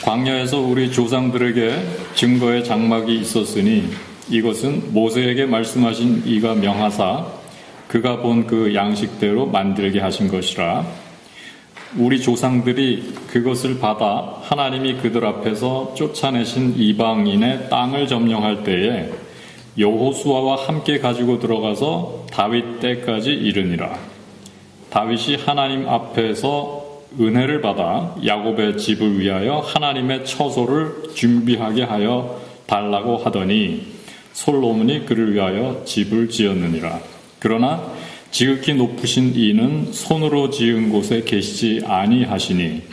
광야에서 우리 조상들에게 증거의 장막이 있었으니 이것은 모세에게 말씀하신 이가 명하사 그가 본 그 양식대로 만들게 하신 것이라. 우리 조상들이 그것을 받아 하나님이 그들 앞에서 쫓아내신 이방인의 땅을 점령할 때에 여호수아와 함께 가지고 들어가서 다윗 때까지 이르니라. 다윗이 하나님 앞에서 은혜를 받아 야곱의 집을 위하여 하나님의 처소를 준비하게 하여 달라고 하더니 솔로몬이 그를 위하여 집을 지었느니라. 그러나 지극히 높으신 이는 손으로 지은 곳에 계시지 아니하시니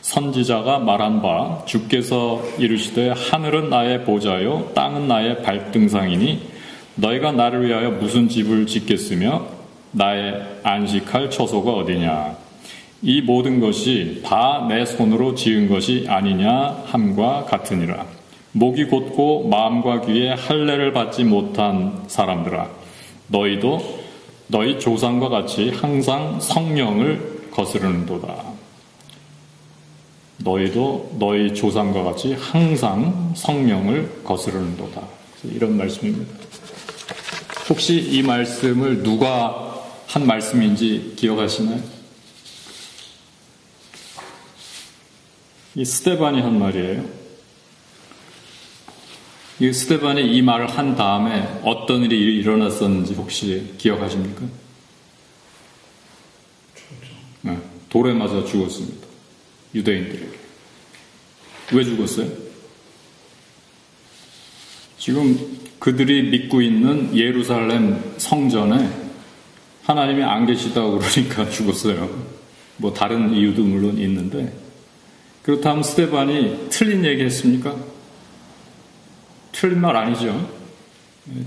선지자가 말한 바 주께서 이르시되 하늘은 나의 보좌요 땅은 나의 발등상이니 너희가 나를 위하여 무슨 집을 짓겠으며 나의 안식할 처소가 어디냐. 이 모든 것이 다 내 손으로 지은 것이 아니냐 함과 같으니라. 목이 곧고 마음과 귀에 할례를 받지 못한 사람들아, 너희도 너희 조상과 같이 항상 성령을 거스르는도다. 너희도 너희 조상과 같이 항상 성령을 거스르는도다. 이런 말씀입니다. 혹시 이 말씀을 누가 한 말씀인지 기억하시나요? 이 스데반이 한 말이에요. 이 스데반이 이 말을 한 다음에 어떤 일이 일어났었는지 혹시 기억하십니까? 네, 돌에 맞아 죽었습니다. 유대인들에게. 왜 죽었어요? 지금 그들이 믿고 있는 예루살렘 성전에 하나님이 안 계시다고 그러니까 죽었어요. 뭐 다른 이유도 물론 있는데, 그렇다면 스데반이 틀린 얘기 했습니까? 틀린 말 아니죠.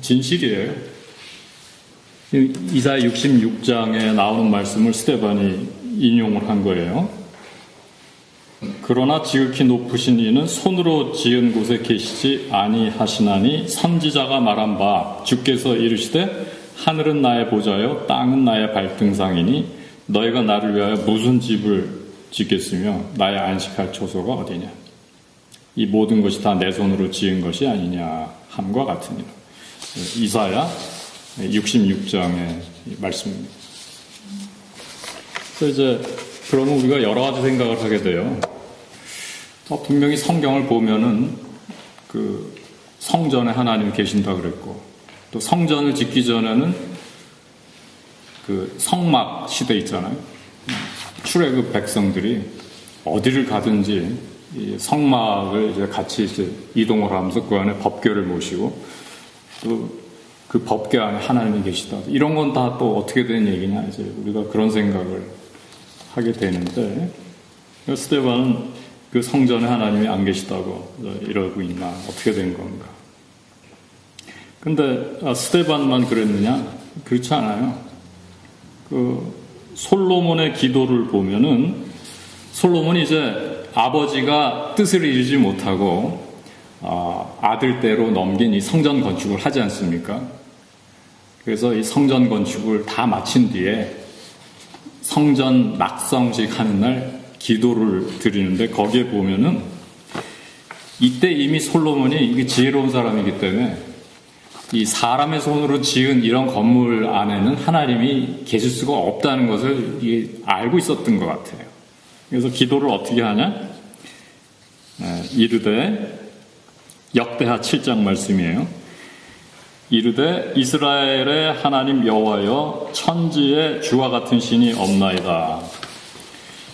진실이에요. 이사야 66장에 나오는 말씀을 스데반이 인용을 한 거예요. 그러나 지극히 높으신 이는 손으로 지은 곳에 계시지 아니하시나니 선지자가 말한 바 주께서 이르시되 하늘은 나의 보좌요 땅은 나의 발등상이니 너희가 나를 위하여 무슨 집을 짓겠으며 나의 안식할 처소가 어디냐. 이 모든 것이 다 내 손으로 지은 것이 아니냐 함과 같으니라. 이사야 66장의 말씀입니다. 그래서 이제 그러면 우리가 여러 가지 생각을 하게 돼요. 분명히 성경을 보면은 그 성전에 하나님이 계신다 그랬고, 또 성전을 짓기 전에는 그 성막 시대 있잖아요. 출애굽 백성들이 어디를 가든지 이 성막을 이제 같이 이제 이동을 하면서 그 안에 법궤를 모시고 또 그 법궤 안에 하나님이 계시다. 이런 건 다 또 어떻게 된 얘기냐, 이제 우리가 그런 생각을 하게 되는데, 스데반은 그 성전에 하나님이 안 계시다고 이러고 있나, 어떻게 된 건가. 근데 스데반만 그랬느냐? 그렇지 않아요. 그 솔로몬의 기도를 보면은 솔로몬이 이제 아버지가 뜻을 이루지 못하고 아들 때로 넘긴 이 성전 건축을 하지 않습니까? 그래서 이 성전 건축을 다 마친 뒤에 성전 낙성식 하는 날 기도를 드리는데, 거기에 보면은 이때 이미 솔로몬이 이게 지혜로운 사람이기 때문에 이 사람의 손으로 지은 이런 건물 안에는 하나님이 계실 수가 없다는 것을 알고 있었던 것 같아요. 그래서 기도를 어떻게 하냐? 이르되, 역대하 7장 말씀이에요. 이르되 이스라엘의 하나님 여호와여, 천지에 주와 같은 신이 없나이다.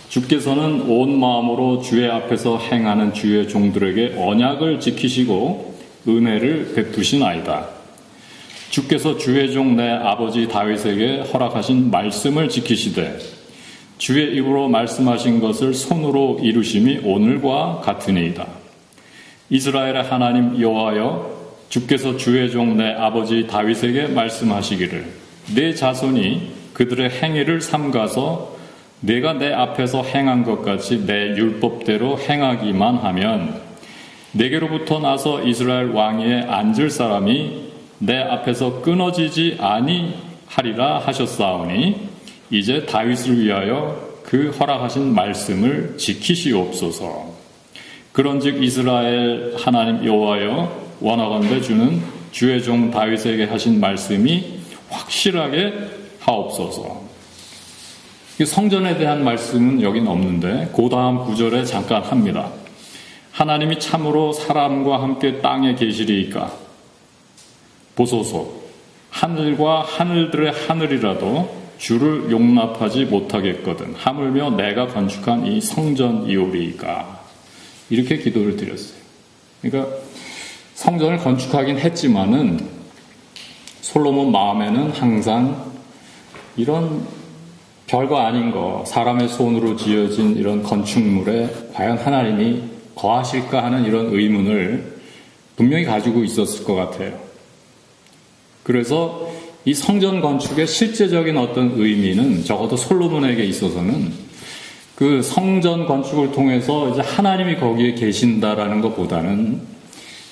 주께서는 온 마음으로 주의 앞에서 행하는 주의 종들에게 언약을 지키시고 은혜를 베푸시나이다. 주께서 주의 종 내 아버지 다윗에게 허락하신 말씀을 지키시되 주의 입으로 말씀하신 것을 손으로 이루심이 오늘과 같으니이다. 이스라엘의 하나님 여호와여, 주께서 주의 종 내 아버지 다윗에게 말씀하시기를 내 자손이 그들의 행위를 삼가서 내가 내 앞에서 행한 것 같이 내 율법대로 행하기만 하면 내게로부터 나서 이스라엘 왕위에 앉을 사람이 내 앞에서 끊어지지 아니하리라 하셨사오니 이제 다윗을 위하여 그 허락하신 말씀을 지키시옵소서. 그런즉 이스라엘 하나님 여호와여 원하건대 주는 주의 종 다윗에게 하신 말씀이 확실하게 하옵소서. 성전에 대한 말씀은 여긴 없는데 그 다음 구절에 잠깐 합니다. 하나님이 참으로 사람과 함께 땅에 계시리이까 보소서 하늘과 하늘들의 하늘이라도 주를 용납하지 못하겠거든 하물며 내가 건축한 이 성전이오리이까. 이렇게 기도를 드렸어요. 그러니까 성전을 건축하긴 했지만은 솔로몬 마음에는 항상 이런 별거 아닌 거, 사람의 손으로 지어진 이런 건축물에 과연 하나님이 거하실까 하는 이런 의문을 분명히 가지고 있었을 것 같아요. 그래서 이 성전 건축의 실제적인 어떤 의미는 적어도 솔로몬에게 있어서는 그 성전 건축을 통해서 이제 하나님이 거기에 계신다라는 것보다는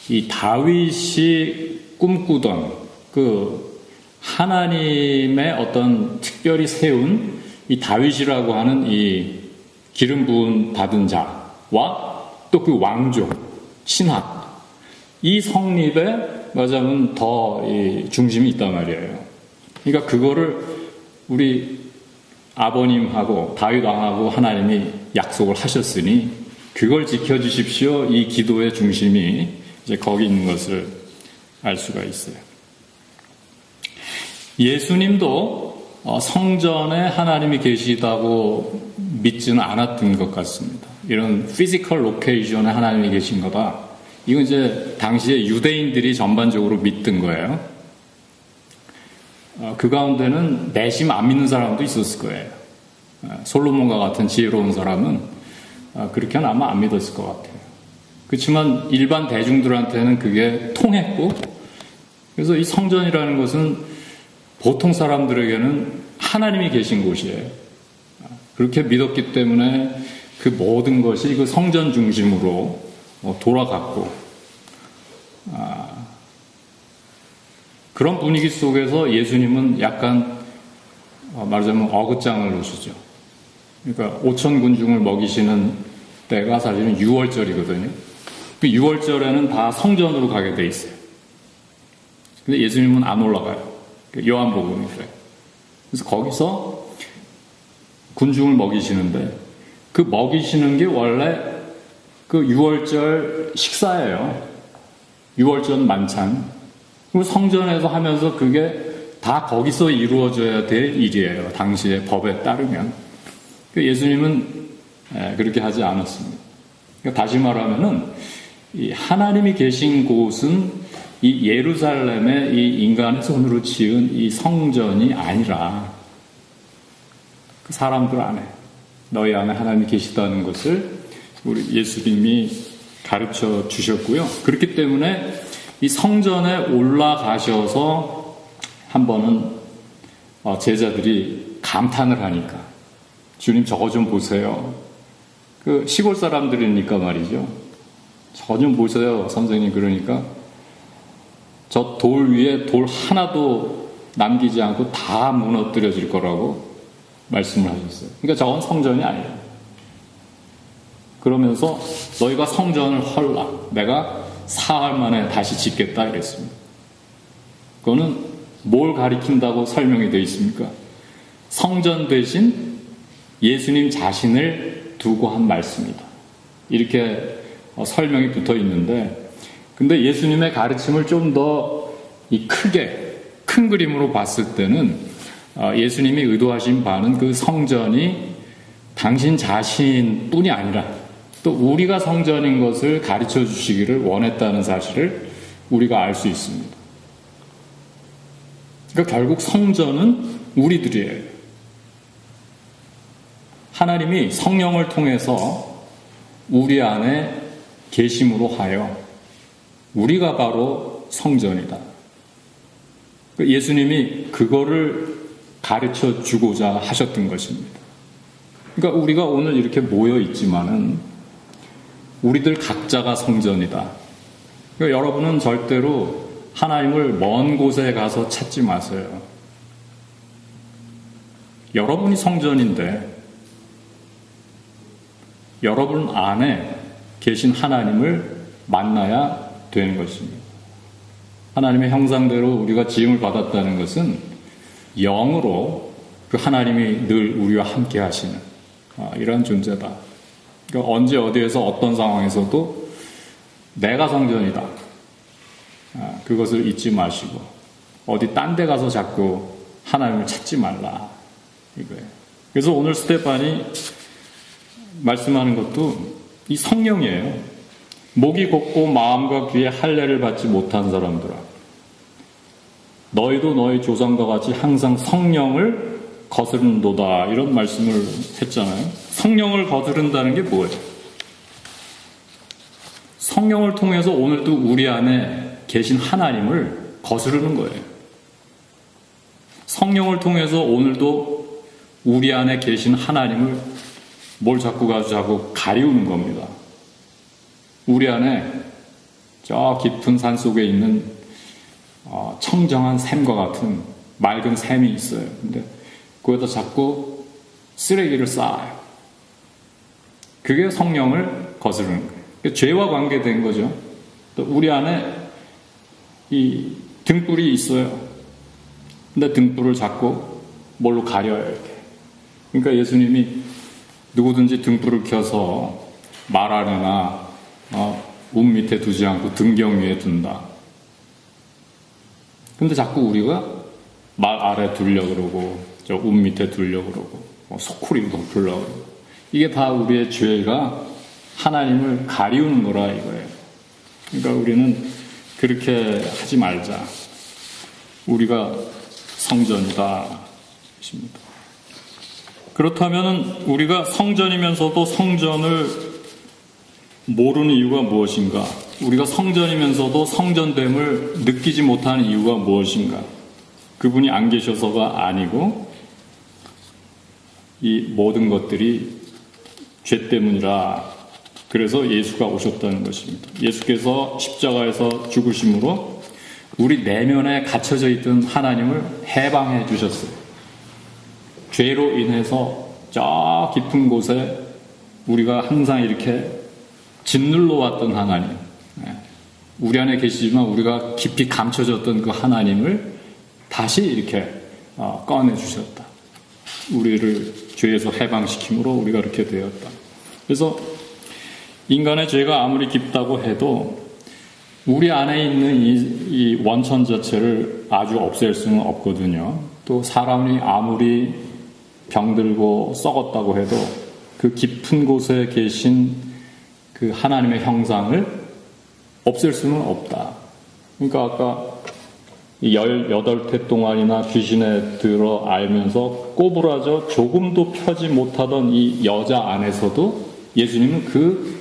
이 다윗이 꿈꾸던 그 하나님의 어떤 특별히 세운 이 다윗이라고 하는 이 기름 부음 받은 자와 또 그 왕족, 신학, 이 성립에 맞아면 더 중심이 있단 말이에요. 그러니까 그거를 우리 아버님하고 다윗 왕하고 하나님이 약속을 하셨으니 그걸 지켜주십시오. 이 기도의 중심이 이제 거기 있는 것을 알 수가 있어요. 예수님도 성전에 하나님이 계시다고 믿지는 않았던 것 같습니다. 이런 피지컬 로케이션에 하나님이 계신 거다. 이건 이제 당시에 유대인들이 전반적으로 믿던 거예요. 그 가운데는 내심 안 믿는 사람도 있었을 거예요. 솔로몬과 같은 지혜로운 사람은 그렇게는 아마 안 믿었을 것 같아요. 그렇지만 일반 대중들한테는 그게 통했고, 그래서 이 성전이라는 것은 보통 사람들에게는 하나님이 계신 곳이에요. 그렇게 믿었기 때문에 그 모든 것이 그 성전 중심으로 돌아갔고, 그런 분위기 속에서 예수님은 약간 말하자면 어긋장을 놓으시죠. 그러니까 5천 군중을 먹이시는 때가 사실은 6월절이거든요. 그 6월절에는 다 성전으로 가게 돼 있어요. 근데 예수님은 안 올라가요. 요한복음이 그래요. 그래서 거기서 군중을 먹이시는데 그 먹이시는 게 원래 그 6월절 식사예요. 6월절 만찬. 그리고 성전에서 하면서 그게 다 거기서 이루어져야 될 일이에요. 당시의 법에 따르면. 예수님은 그렇게 하지 않았습니다. 그러니까 다시 말하면은 이 하나님이 계신 곳은 이 예루살렘의 이 인간의 손으로 지은 이 성전이 아니라 그 사람들 안에, 너희 안에 하나님이 계시다는 것을 우리 예수님이 가르쳐 주셨고요. 그렇기 때문에 이 성전에 올라가셔서 한 번은 제자들이 감탄을 하니까 주님 저거 좀 보세요. 그 시골 사람들이니까 말이죠. 저거 좀 보세요, 선생님. 그러니까 저 돌 위에 돌 하나도 남기지 않고 다 무너뜨려질 거라고 말씀을 하셨어요. 그러니까 저건 성전이 아니에요. 그러면서 너희가 성전을 헐라. 내가 사흘 만에 다시 짓겠다 이랬습니다. 그거는 뭘 가리킨다고 설명이 되어 있습니까? 성전 대신 예수님 자신을 두고 한 말씀이다. 이렇게 설명이 붙어 있는데, 근데 예수님의 가르침을 좀 더 크게, 큰 그림으로 봤을 때는 예수님이 의도하신 바는 그 성전이 당신 자신뿐이 아니라 또 우리가 성전인 것을 가르쳐 주시기를 원했다는 사실을 우리가 알 수 있습니다. 그러니까 결국 성전은 우리들이에요. 하나님이 성령을 통해서 우리 안에 계심으로 하여 우리가 바로 성전이다. 예수님이 그거를 가르쳐 주고자 하셨던 것입니다. 그러니까 우리가 오늘 이렇게 모여 있지만은 우리들 각자가 성전이다. 그러니까 여러분은 절대로 하나님을 먼 곳에 가서 찾지 마세요. 여러분이 성전인데 여러분 안에 계신 하나님을 만나야 되는 것입니다. 하나님의 형상대로 우리가 지음을 받았다는 것은 영으로 그 하나님이 늘 우리와 함께 하시는 이런 존재다. 그러니까 언제 어디에서 어떤 상황에서도 내가 성전이다. 그것을 잊지 마시고 어디 딴 데 가서 자꾸 하나님을 찾지 말라. 이거예요. 그래서 오늘 스테판이 말씀하는 것도 이 성령이에요. 목이 곧고 마음과 귀에 할례를 받지 못한 사람들아, 너희도 너희 조상과 같이 항상 성령을 거스른도다. 이런 말씀을 했잖아요. 성령을 거스른다는 게 뭐예요? 성령을 통해서 오늘도 우리 안에 계신 하나님을 거스르는 거예요. 성령을 통해서 오늘도 우리 안에 계신 하나님을 뭘 자꾸 가지고 가리우는 겁니다. 우리 안에 저 깊은 산 속에 있는 청정한 샘과 같은 맑은 샘이 있어요. 근데 거기다 자꾸 쓰레기를 쌓아요. 그게 성령을 거스르는 거예요. 죄와 관계된 거죠. 또 우리 안에 이 등불이 있어요. 근데 등불을 자꾸 뭘로 가려요, 이렇게. 그러니까 예수님이 누구든지 등불을 켜서 말 아래나 문 밑에 두지 않고 등경 위에 둔다. 근데 자꾸 우리가 말 아래 두려고 그러고 저 문 밑에 두려고 그러고 소쿠리도 덮으려고 그러고, 이게 다 우리의 죄가 하나님을 가리우는 거라 이거예요. 그러니까 우리는 그렇게 하지 말자. 우리가 성전이다. 것입니다. 그렇다면 우리가 성전이면서도 성전을 모르는 이유가 무엇인가? 우리가 성전이면서도 성전됨을 느끼지 못하는 이유가 무엇인가? 그분이 안 계셔서가 아니고 이 모든 것들이 죄 때문이라. 그래서 예수가 오셨다는 것입니다. 예수께서 십자가에서 죽으심으로 우리 내면에 갇혀져 있던 하나님을 해방해 주셨어요. 죄로 인해서 저 깊은 곳에 우리가 항상 이렇게 짓눌러 왔던 하나님, 우리 안에 계시지만 우리가 깊이 감춰졌던 그 하나님을 다시 이렇게 꺼내 주셨다. 우리를 죄에서 해방시킴으로 우리가 이렇게 되었다. 그래서 인간의 죄가 아무리 깊다고 해도 우리 안에 있는 이 원천 자체를 아주 없앨 수는 없거든요. 또 사람이 아무리 병들고 썩었다고 해도 그 깊은 곳에 계신 그 하나님의 형상을 없앨 수는 없다. 그러니까 아까 18태 동안이나 귀신에 들어 알면서 꼬부라져 조금도 펴지 못하던 이 여자 안에서도 예수님은 그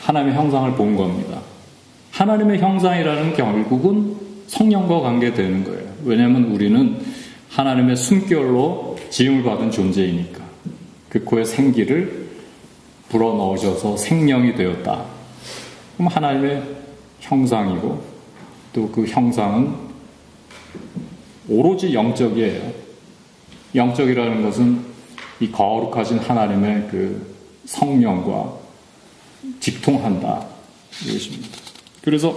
하나님의 형상을 본 겁니다. 하나님의 형상이라는 결국은 성령과 관계되는 거예요. 왜냐하면 우리는 하나님의 숨결로 지음을 받은 존재이니까. 그 코에 생기를 불어넣으셔서 생명이 되었다. 그럼 하나님의 형상이고 또 그 형상은 오로지 영적이에요. 영적이라는 것은 이 거룩하신 하나님의 그 성령과 직통한다. 이것입니다. 그래서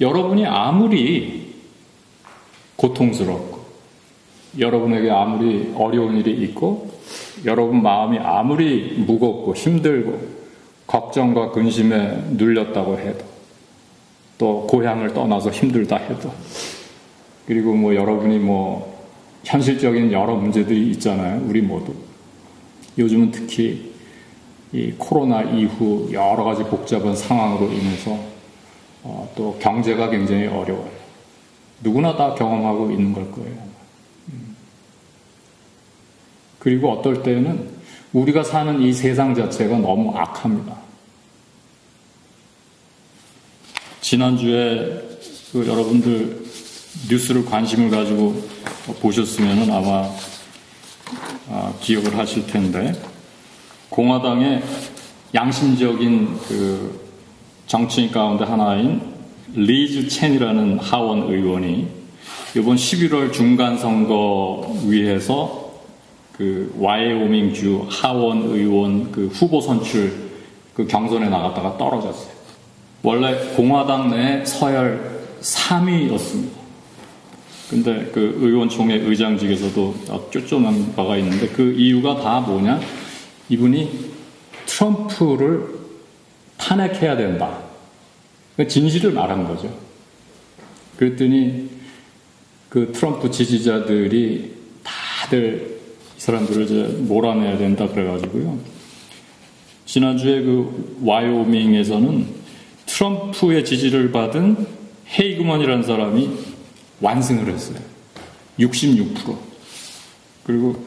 여러분이 아무리 고통스럽고 여러분에게 아무리 어려운 일이 있고 여러분 마음이 아무리 무겁고 힘들고 걱정과 근심에 눌렸다고 해도 또 고향을 떠나서 힘들다 해도 그리고 뭐 여러분이 뭐 현실적인 여러 문제들이 있잖아요. 우리 모두. 요즘은 특히 이 코로나 이후 여러 가지 복잡한 상황으로 인해서 또 경제가 굉장히 어려워요. 누구나 다 경험하고 있는 걸 거예요. 그리고 어떨 때는 우리가 사는 이 세상 자체가 너무 악합니다. 지난주에 여러분들 뉴스를 관심을 가지고 보셨으면 아마 기억을 하실 텐데 공화당의 양심적인 그 정치인 가운데 하나인 리즈 첸이라는 하원 의원이 이번 11월 중간선거 위해서 그 와이오밍주 하원 의원 그 후보 선출 그 경선에 나갔다가 떨어졌어요. 원래 공화당 내 서열 3위였습니다. 근데 그 의원총회 의장직에서도 쫓겨난 바가 있는데 그 이유가 다 뭐냐? 이분이 트럼프를 탄핵해야 된다. 진실을 말한 거죠. 그랬더니 그 트럼프 지지자들이 다들 이 사람들을 이제 몰아내야 된다 그래가지고요. 지난주에 그 와이오밍에서는 트럼프의 지지를 받은 헤이그먼이라는 사람이 완승을 했어요. 66%. 그리고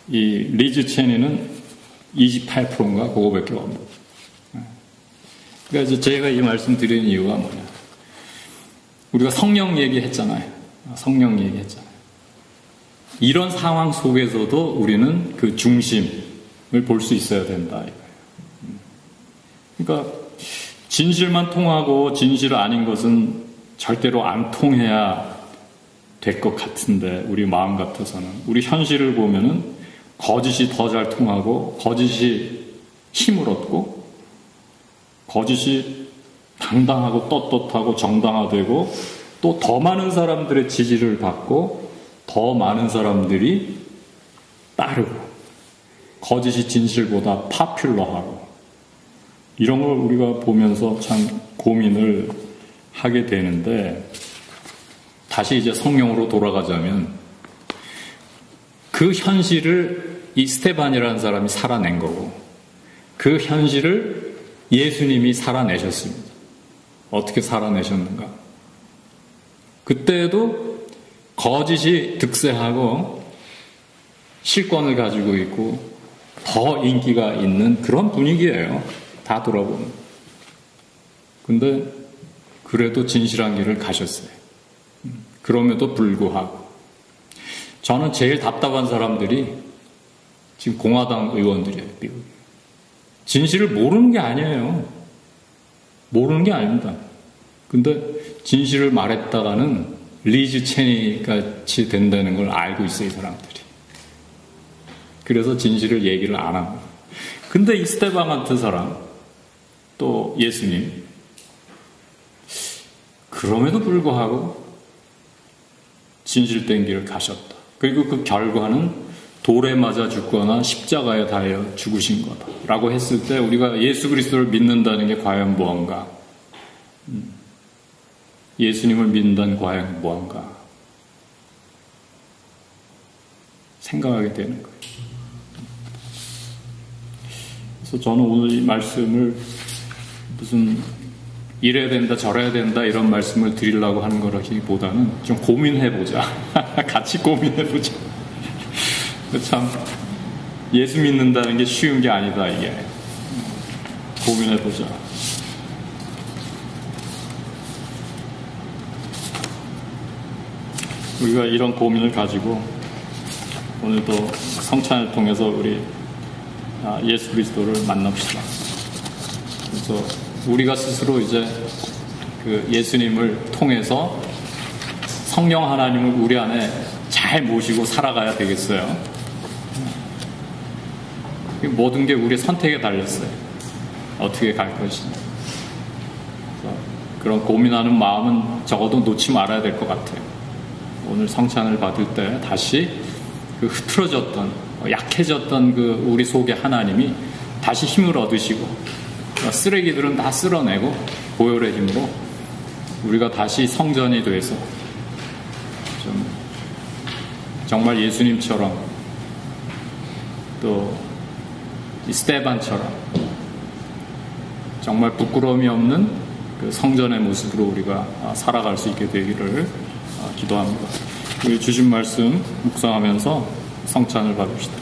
이 리즈 체니는 28%인가 그거밖에 없는. 그러니까 제가 이 말씀 드리는 이유가 뭐냐? 우리가 성령 얘기했잖아요. 성령 얘기했잖아요. 이런 상황 속에서도 우리는 그 중심을 볼 수 있어야 된다. 그러니까 진실만 통하고 진실 아닌 것은 절대로 안 통해야 될 것 같은데 우리 마음 같아서는 우리 현실을 보면은 거짓이 더 잘 통하고 거짓이 힘을 얻고 거짓이 당당하고 떳떳하고 정당화되고 또 더 많은 사람들의 지지를 받고 더 많은 사람들이 따르고 거짓이 진실보다 파퓰러하고 이런 걸 우리가 보면서 참 고민을 하게 되는데 다시 이제 성령으로 돌아가자면 그 현실을 이 스테반이라는 사람이 살아낸 거고 그 현실을 예수님이 살아내셨습니다. 어떻게 살아내셨는가? 그때도 거짓이 득세하고 실권을 가지고 있고 더 인기가 있는 그런 분위기예요. 다 돌아보면. 근데 그래도 진실한 길을 가셨어요. 그럼에도 불구하고 저는 제일 답답한 사람들이 지금 공화당 의원들이에요. 미국에. 진실을 모르는 게 아니에요. 모르는 게 아닙니다. 근데 진실을 말했다가는 리즈 체니 같이 된다는 걸 알고 있어요, 이 사람들이. 그래서 진실을 얘기를 안 합니다. 근데 이 스테반 같은 사람, 또 예수님, 그럼에도 불구하고 진실된 길을 가셨다. 그리고 그 결과는 돌에 맞아 죽거나 십자가에 달려 죽으신 거다. 라고 했을 때 우리가 예수 그리스도를 믿는다는 게 과연 무언가? 예수님을 믿는다는 과연 무언가? 생각하게 되는 거예요. 그래서 저는 오늘 이 말씀을 무슨 이래야 된다 저래야 된다 이런 말씀을 드리려고 하는 거라기보다는 좀 고민해보자. 같이 고민해보자. 참 예수 믿는다는 게 쉬운 게 아니다 이게. 고민해보자. 우리가 이런 고민을 가지고 오늘도 성찬을 통해서 우리 예수 그리스도를 만납시다. 그래서 우리가 스스로 이제 그 예수님을 통해서 성령 하나님을 우리 안에 잘 모시고 살아가야 되겠어요. 모든 게 우리의 선택에 달렸어요. 어떻게 갈 것이냐. 그런 고민하는 마음은 적어도 놓지 말아야 될 것 같아요. 오늘 성찬을 받을 때 다시 그 흐트러졌던, 약해졌던 그 우리 속의 하나님이 다시 힘을 얻으시고 쓰레기들은 다 쓸어내고 보혈의 힘으로 우리가 다시 성전이 돼서 좀 정말 예수님처럼 또 이 스테반처럼 정말 부끄러움이 없는 그 성전의 모습으로 우리가 살아갈 수 있게 되기를 기도합니다. 우리 주신 말씀 묵상하면서 성찬을 받읍시다.